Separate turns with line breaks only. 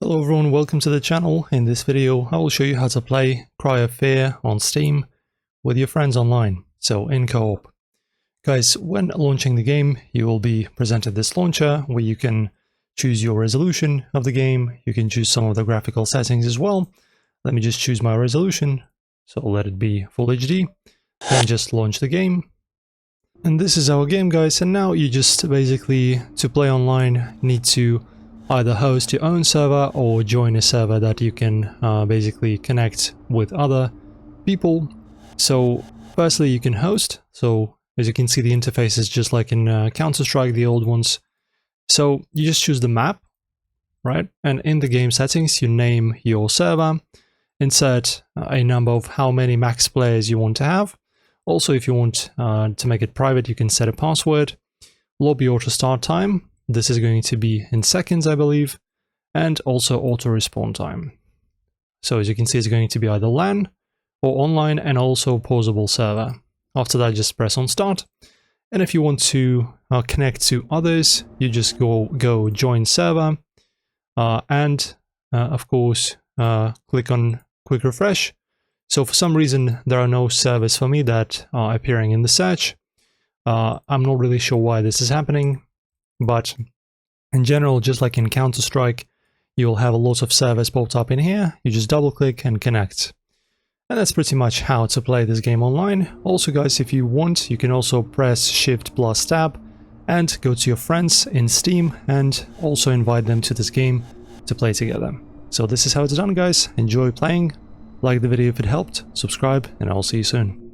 Hello everyone, welcome to the channel. In this video I will show you how to play Cry of Fear on Steam with your friends online, so in co-op. Guys, when launching the game you will be presented this launcher where you can choose your resolution of the game, you can choose some of the graphical settings as well. Let me just choose my resolution, so let it be Full HD, and just launch the game. And this is our game, guys, and now you just basically, to play online, need to either host your own server or join a server that you can basically connect with other people. So firstly you can host, so as you can see the interface is just like in Counter-Strike, the old ones. So you just choose the map, right? And in the game settings you name your server, insert a number of how many max players you want to have. Also, if you want to make it private, you can set a password. Lobby auto start time. This is going to be in seconds, I believe. And also auto respawn time. So as you can see, it's going to be either LAN or online, and also pausable server. After that, just press on start. And if you want to connect to others, you just go join server. And of course, click on quick refresh. So for some reason, there are no servers for me that are appearing in the search. I'm not really sure why this is happening, but in general, just like in Counter-Strike, you'll have a lot of servers popped up in here. You just double click and connect. And that's pretty much how to play this game online. Also guys, if you want, you can also press Shift plus Tab and go to your friends in Steam and also invite them to this game to play together. So this is how it's done, guys. Enjoy playing. Like the video if it helped, subscribe, and I'll see you soon.